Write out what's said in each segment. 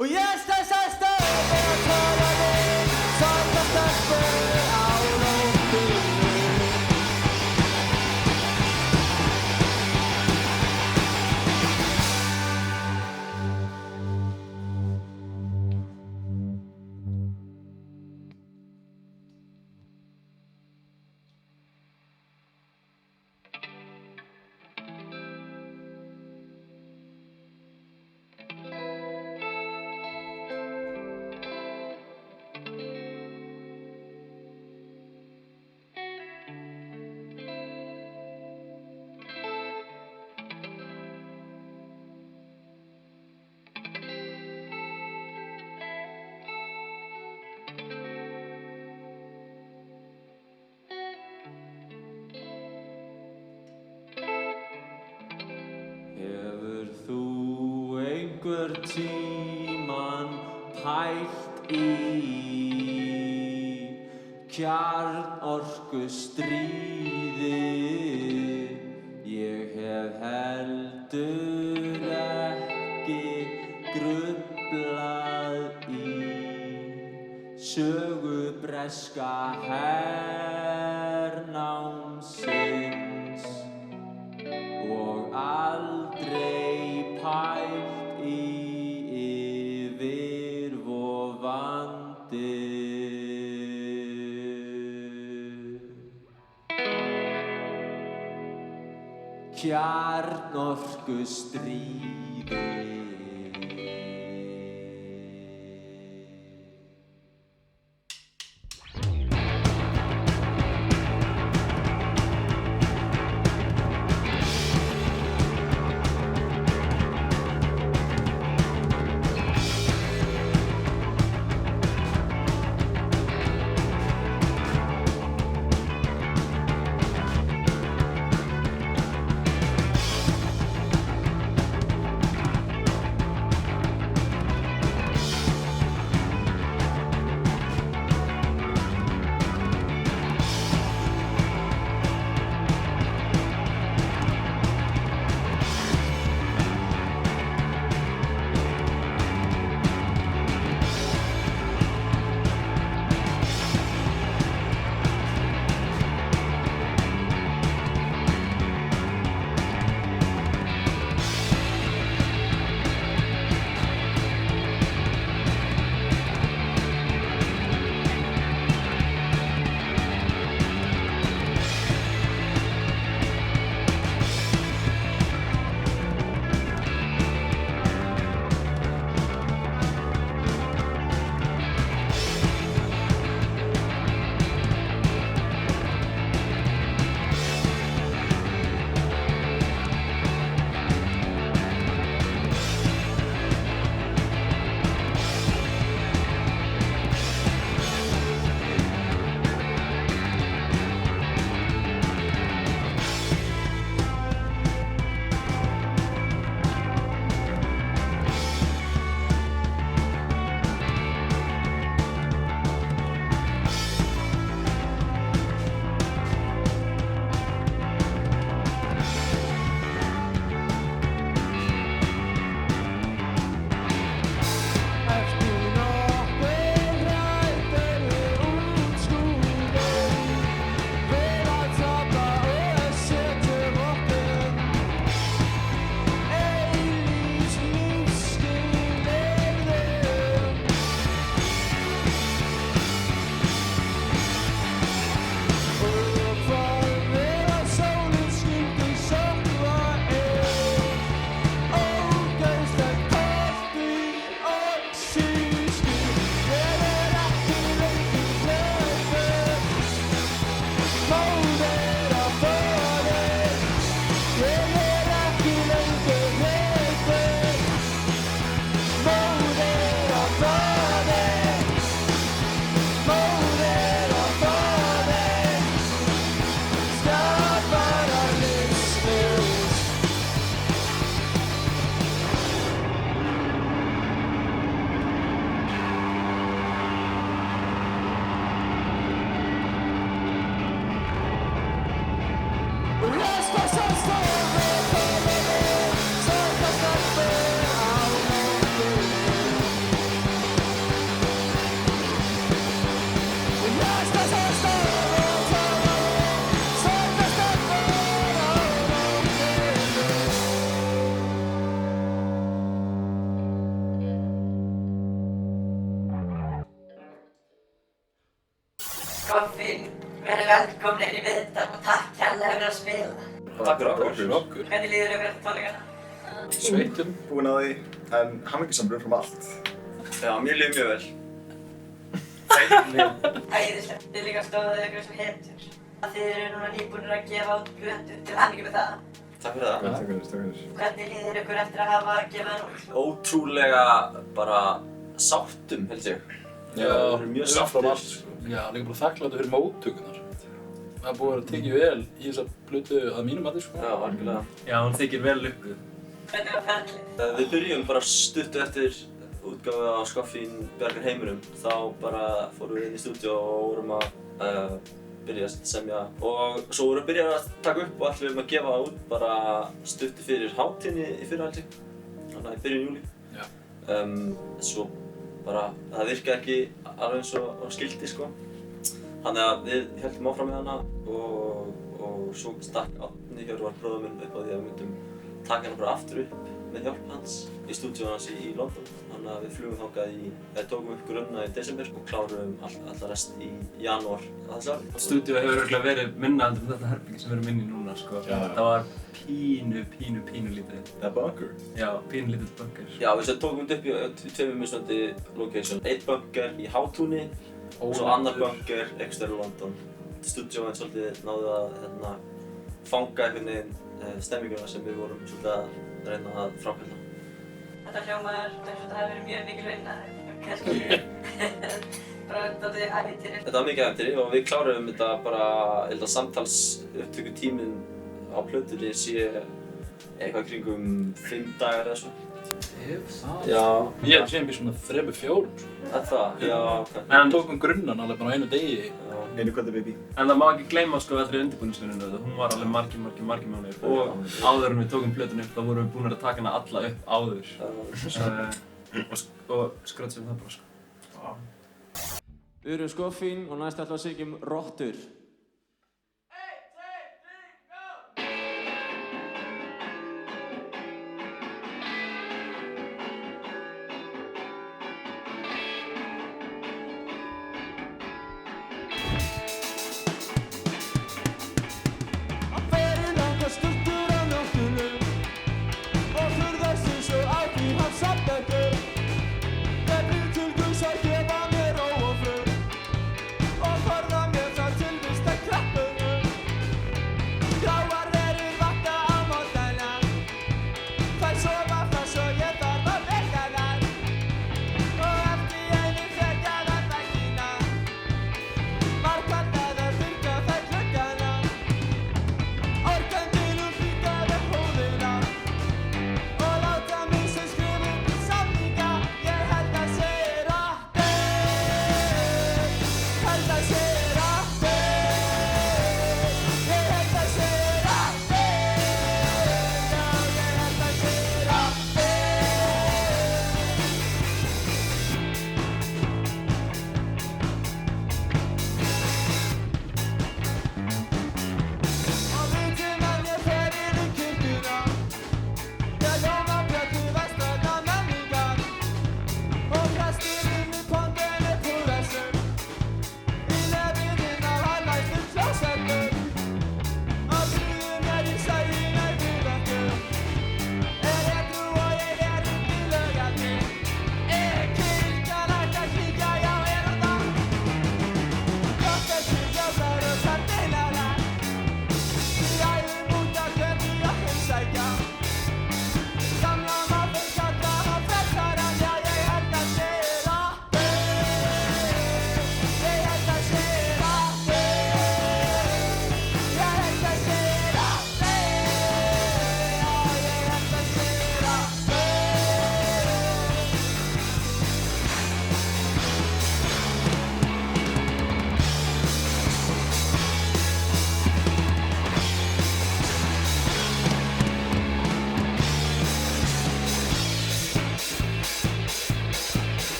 Og ég stessa stöð og tala þig svarta stelpur á nóttunni. Hefur þú einhver tímann pælt í kjarnorkustríði? Ég hef heldur ekki gruflað í sögu breska hernámsins og aldrei pælt í yfirvofandi kjarnorkustríði. Skoffin, verið velkomnir í viðtal og takk kærlega fyrir að spila. Takk fyrir okkur. Hvernig líður ykkur eftir tónleikana? Sveitum. Búinn á því, en hamingjusamur umfram allt. Já, mér líður mjög vel. Æðislegt, þið líka stóðuð ykkur sem hetjur. Þið eru núna nýbúnir að gefa út plötu, til hamingju með það. Takk fyrir það. Takk fyrir. Hvernig líður ykkur eftir að hafa gefið hann út? Ótrúlega bara sáttum, held ég. Já, við erum mjög sáttir. Já, líka bara þakkláttur fyrir móttökunar. Það er búið að vera tekið vel í þessa plötu að mínum mati, sko. Já, algjörlega. Já, hún þykir vel lukkuð. Hvernig var ferlið? Við byrjum bara stuttu eftir útgáfu á Skoffin Bjargar heiminum. Þá bara fórum við inn í stúdíó og vorum að byrja að semja. Og svo vorum við byrjað að taka upp og ætlum að gefa út bara stuttu fyrir hátíðinni í fyrra held ég. Þannig að í byrjun júlí. Já. Svo bara, það virkaði ekki alveg eins og skildi sko. Þannig að við héldum áfram með hana og svo stakk Árni Hjörvar bróðir minn upp á því að við myndum taka hana bara aftur upp með hjálp hans í stúdíónu hans í London. Þannig að við flugum þangað tókum upp grunna í desember og kláruðum alla rest í janúar þessu ári. Stúdíó hefur örugglega verið minna heldur en þetta herbyggi sem við erum inn í núna sko. Já. Það var pínu lítið. Það er bunker. Já, pínu lítið bunker. Já, við tókum þetta upp í tveimur mismunandi location. Einn bunker í Hátúni og svo annar bunker einhvers staðar í London. Stúdíóin svolítið náði að fanga einhvern veginn stemminguna sem við vorum svolítið að reyna að framkvæmda. Þetta hljómar eins og þetta hafi verið mjög mikil vinna, kannski bara dálítið ævintýri. Þetta var mikið ævintýri og við kláruðum þetta bara, ég held að samtalsupptökutíminn á plötunni sé eitthvað kringum 5 dagar eða svo. Já. Ég hef séð mér svona 3-4, sko. Það, já. En tókum grunnan alveg bara á einu degi. Einu kvöldi baby. En það má ekki gleyma sko allri undirbúningsvinnunni. Hún var alveg margir mánuðir. Og áður en við tókum plötuna upp, þá vorum við búin að taka hana alla upp áður. Og skrötsum það bara sko. Við erum Skoffin og næst ætlum við að syngjum Rottur. Og forða mér það til við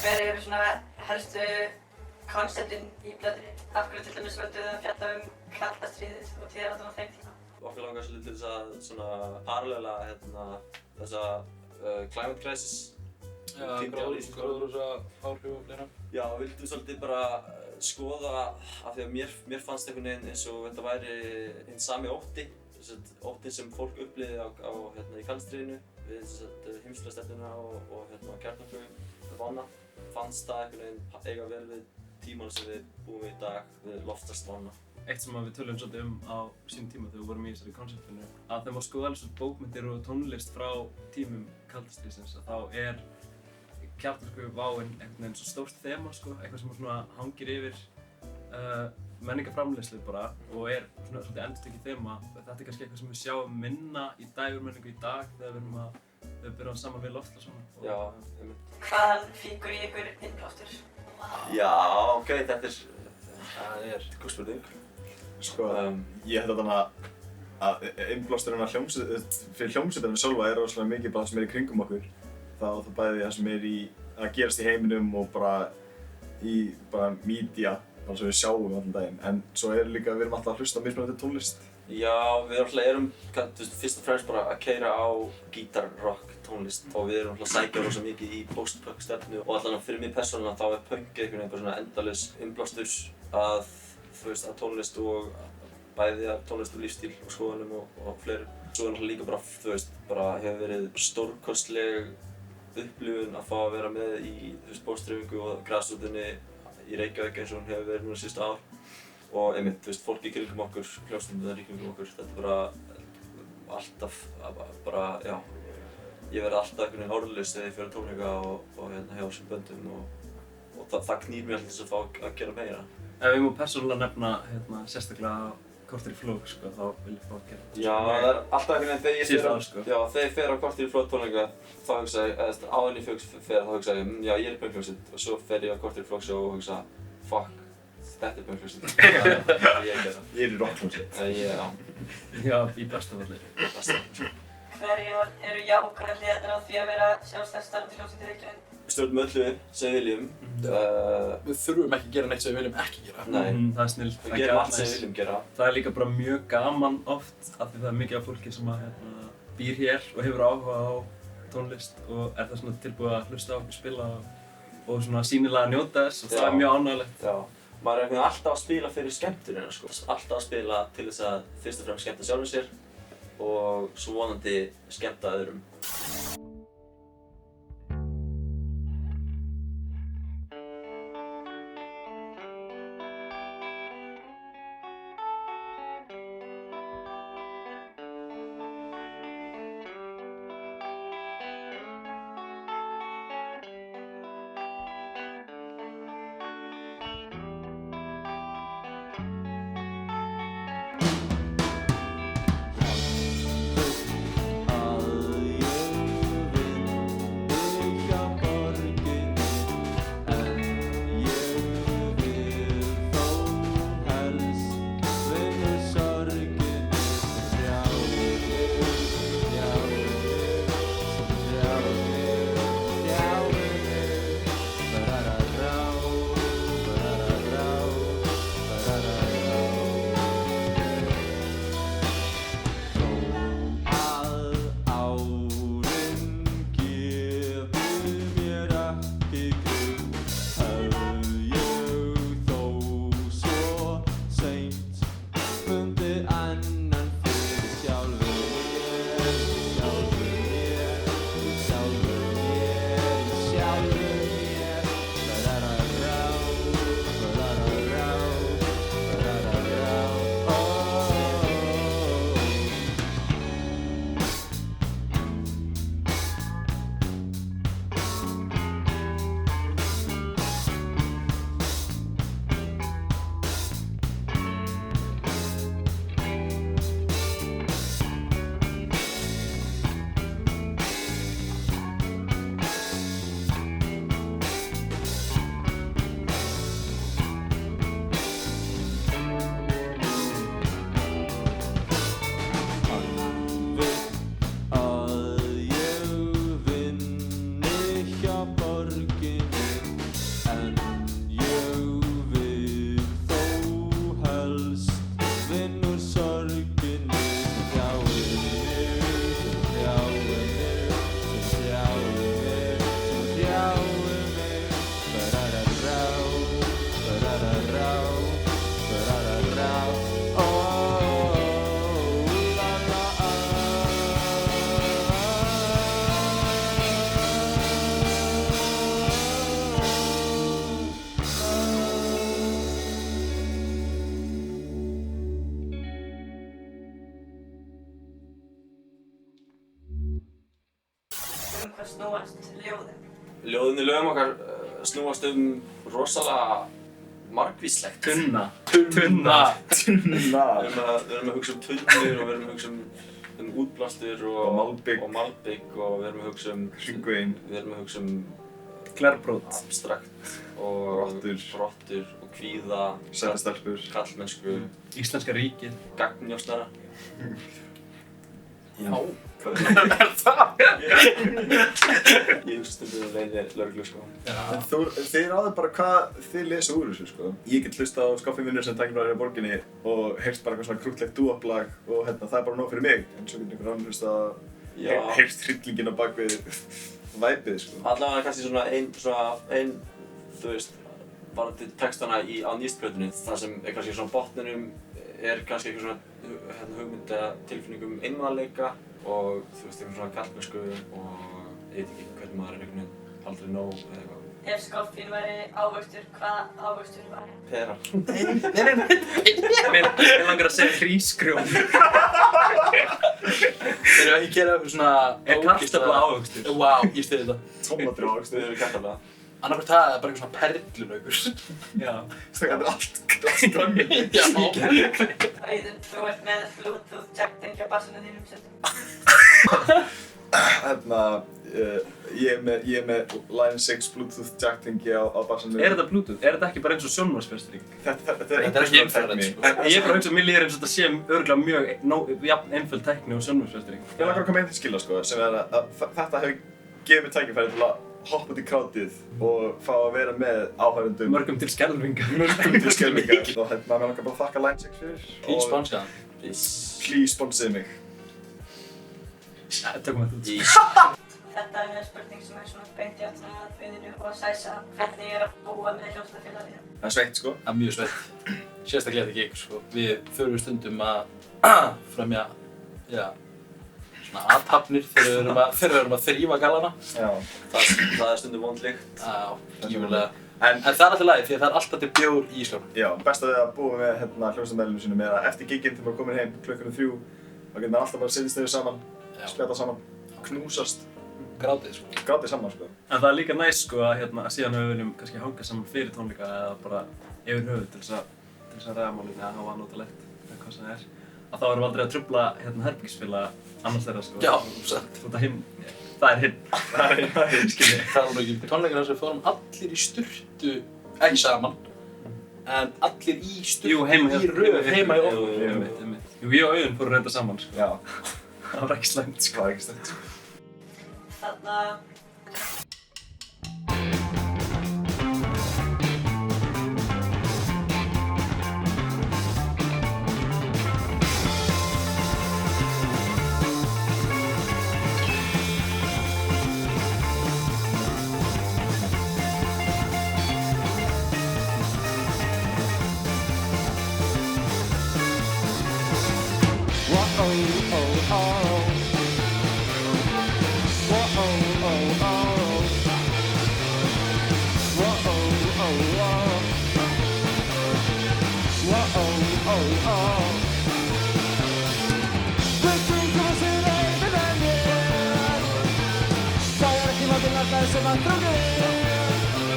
hver eru svona helstu konceptin í plötunni? Af hverju til dæmis völduð þið að fjalla kalda stríðið og tíðarandann á þeim tíma? Okkur langar svolítið til þess að svona parallela þessa climate crisis. Já, gróðurhúsa áhrif og fleira. Já, vildum svolítið bara skoða af því að mér fannst einhvern veginn eins og þetta væri hinn sami ótti. Óttin sem fólk upplifði í kaldstríðinu við heimsstyrjaldarstefnuna og kjarnorkuvána. Fannst það einhvern veginn eiga vel við tímann sem við búum í dag við loftslagsvána. Eitt sem við töluðum svolítið á sínum tíma þegar við vorum í þessari konceptinu að þegar maður skoða alls bókmyndir og tónlist frá tímum kalda stríðsins þá kjarnorkuváin einhvern veginn svo stórt þema eitthvað sem svona hangir yfir menningarframleiðslu bara og svona svolítið endurtekið þema. Þetta kannski eitthvað sem við sjáum minna í dægurmenningu í dag þegar við byrjum saman við loftslagsvána. Já, einmitt. Hvaðan fíkur í ykkur innblástur? Já, ok, það er góð spurning. Sko, ég held að innblásturinn fyrir hljómsveitina við sjálfa er rosalega mikið bara það sem er í kringum okkur. Það bæði það sem er að gerast í heiminum og bara í mídía, bara sem við sjáum allan daginn. En svo líka við erum alltaf að hlusta á mismunandi tónlist. Já, við erum fyrst og fremst bara að keyra á gítar-rock tónlist og við erum að sækja rosa mikið í post-punk stefnu og allan fyrir mig persónulega þá punkið einhvern veginn bara svona endalaus innblástur að tónlist og bæði að tónlist og lífstíl og skoðunum og fleiru. Svo líka bara hefur verið stórkostleg upplifun að fá að vera með í bókstreifingu og grasrótinni í Reykjavík eins og hún hefur verið núna síðustu ár. Og einmitt, fólk í kringum okkur, hljómsveitirnar í kringum okkur, þetta er bara alltaf ég verð alltaf einhvern veginn orðlaus þegar ég fer á tónleika og hjá þessum böndum og það knýr mér alltaf til að fá að gera meira. Ef ég má persónulega nefna sérstaklega Korter í Flók, þá vil ég fá að gera þetta. Já, það er alltaf einhvern veginn þegar ég fer á Korter í Flók tónleika þá hugsa ég, áður en ég fer þá hugsa ég, já ég er pönkhljómsveit og svo fer ég á Korter í Flók show og hugsa, fuck, þetta er pönkhljómsveit. Ég er í rockhljómsveit. Já, í besta falli. Hverjar eru jákvæðar hliðarnar á því að vera sjálfstætt starfandi hljómsveit í Reykjavík? Við stjórnum öllu sem við viljum. Við þurfum ekki að gera neitt sem við viljum ekki gera. Nei, það er snillt. við gerum allt sem við viljum gera. Það er líka bara mjög gaman oft af því það er mikið af fólki sem býr hér og hefur áhuga á tónlist og er það svona tilbúið að hlusta á okkur spila og svona sýnilega njóta þess og það er mjög ánægilegt. Já, maður er alltaf að spila fyrir skemmtunina alltaf að spila til þess að fyrst og fremst skemmta sjálfum sér og svo vonandi skemmta öðrum. Að ég hvað snúast ljóðin? Ljóðin í lögum okkar snúast rosalega margvíslegt. Tunna. Tunna. Við erum að hugsa tunnur og við erum að hugsa útblástur Og malbik. og malbik og við erum að hugsa Hringveginn. Við erum að hugsa Glerbrót. abstrakt og brottur og kvíða, Sætastelpur. kallmennsku, Íslenska ríkið. gagnnjósnara. Já. Hvað er það? Ég hugsa stundum að leiði lögreglu sko. En þið ráðu bara hvað þið lesa úr þessu sko. Ég get hlusta á Skoffivinnur sem tækifræðir í borginni og heyrst bara eitthvað svona krúttlegt dúopplag og það er bara nóg fyrir mig. En svo getur einhver annar hlusta að heyrst hryllinginn á bakvið væpið sko. Allavega kannski svona ein, þú veist, varandi textana á nýstplötunni. Það sem er kannski svona botninum er kannski eitthvað svona hugmynd eða tilfinning einmanaleika og þú veist, eitthvað svona kallmennsku og ég veit ekki hvernig maður er einhvern veginn aldrei nóg eða eitthvað. Ef skoffín væri ávöxtur, hvaða ávöxtur var það? Pera. Mér langar að segja hrísgrjón. Þeir eru ekki að gera eitthvað svona... Er kartöfla ávöxtur? Vá, ég stiði þetta. Tómatur ávöxtur. Þið eru kartöfla. Annarkvæmt það er bara eitthvað svona perlunaukur. Já. Það er allt strömmið. Já. Auðun, þú ert með Bluetooth jack-tengja á bassanum þínum setjum. Ég er með Line 6 Bluetooth jack-tengi á bassanum. Er þetta Bluetooth? Er þetta ekki bara eins og sjónvarpsfjarstýring? Þetta Þetta er ekki infrared, sko. Ég er bara að hugsa að mér líður eins og þetta sé örugglega mjög jafn einföld tækni og sjónvarpsfjarstýring. Ég langar að koma einn til skila sko, sem er að þetta hefur gefið mér tækifæri til að hoppa út í krátið og fá að vera með áhærendum. Mörgum til skelfingar. Mörgum til skelfingar. Og mér langar bara að þakka Line 6 fyrir. Please sponsa hann. Please sponsið mig. Tökum þetta út. Þetta er spurning sem er svona beint í áttina að Auðunu og Sæsa. Hvernig er að búa með hljómsveitafélaginu? Það er sveitt sko. Það er mjög sveitt. Sérstaklega þetta gig, sko. Við þurfum stundum að fremja, já, svona athafnir þegar við erum að þrífa galana. Já. Það er stundum vond lykt. Já, gífurlega. En það er alltaf lagi því að það er alltaf til bjór í ísljónum. Já, besta við að búa með hljómsveitarmeðlimum sínum er að eftir gigginn þegar maður komin heim klukkan 3 þá getur maður alltaf bara sittist niður saman, spjalla saman, knúsast, Grátið, sko. grátið saman sko. En það er líka næst sko að síðan við viljum kannski hanga saman fyrir tónleika eða bara yfir höfuð til þess að ræða málin eða hafa notalegt eða hvað sem það er. Að þá erum við aldrei að trufla herbergisfélaga annars þeirra sko. Já, satt. Það er hinn, skilji. Það var ekki tónleikana sem við fórum allir í sturtu, ekki saman, en allir í sturtu í röð heima í ofnum. Jú, ég og Auðun fórum reynda saman sko. Já. Það var ekki slæmt sko. Það var ekki slæmt. Þarna...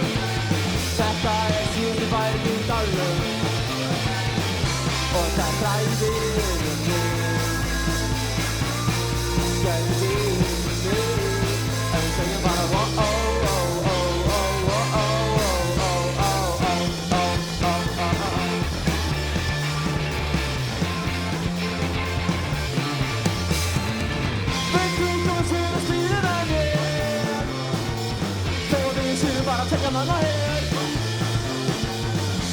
Þetta er síðustu bærinn í dalnum og það hræðir mig. Skelfir mig, en við segjum bara Við kringum að svira stýrin að mér þegar við séum bara að tekja manna hér.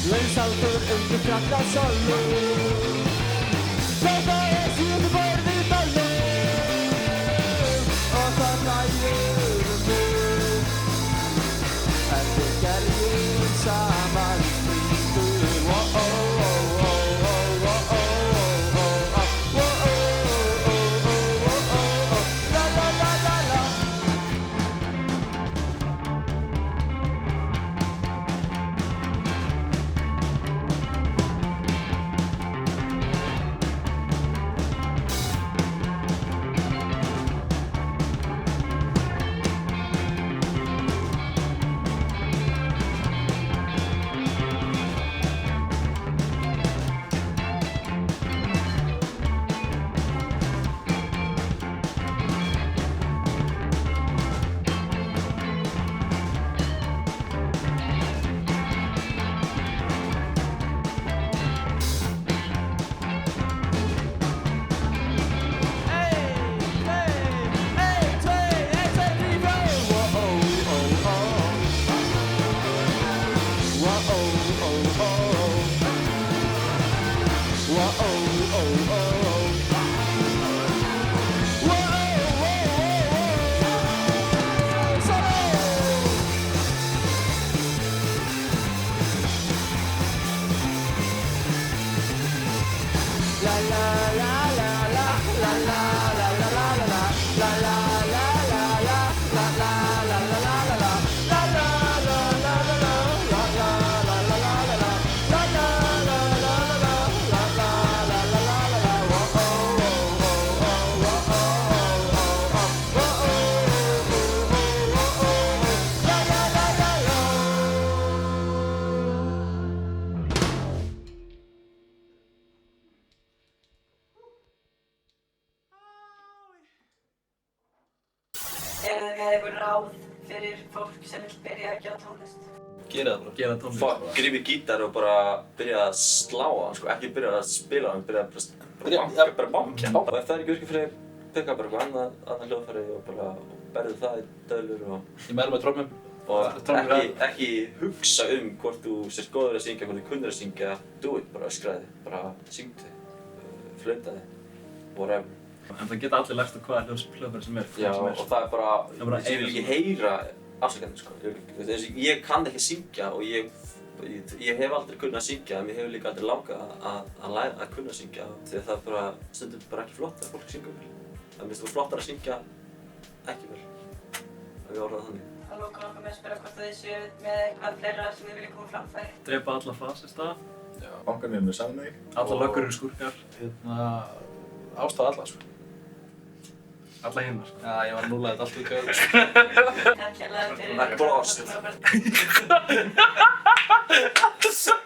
Lausaldur undir krafta solu. Þetta er síðustu bærinn í dalnum og það hræðir mig. En við gerðum saman springur. La la la la la. eða við hefum ráð fyrir fólk sem vil byrja að gera tónlist? Gera það bara. Gera tónlist. Grípið gítar og bara byrja að slá á hann, sko. Ekki byrja að spila á hann, byrja bara bankja. Og ef það er ekki virkið fyrir peka bara eitthvað annað hljóðfæri og bara berðu það í döðlur og... Ég mælu með trommum. Og ekki hugsa hvort þú sért góður að syngja, hvort þú kunnir að syngja, do it, bara öskraði, bara syngdi, flautaði, whatever. En það geta allir lært á hvaða hljóðfæri sem er. Já, og það er bara, ég vil ekki heyra afsakandi, sko. Ég kann ekki syngja og ég hef aldrei kunnað að syngja, en ég hef líka aldrei langað að læra að kunna að syngja, því það er bara stundum bara ekki flott að fólk syngja vel. Það finnst það flottar að syngja ekki vel, ef ég orða það þannig. Að loka langar með að spyrja hvort þið séu með eitthvað fleira sem þið viljið koma framfæri. Drepa alla fasista. Já. Bankarnir með samveg. Alla löggur eru skúrkar. Ástæða alla, sko. Alla hinna, sko. Já, ég var að núlla þetta allt í gauð. Takk hérlega fyrir... Það er blóst.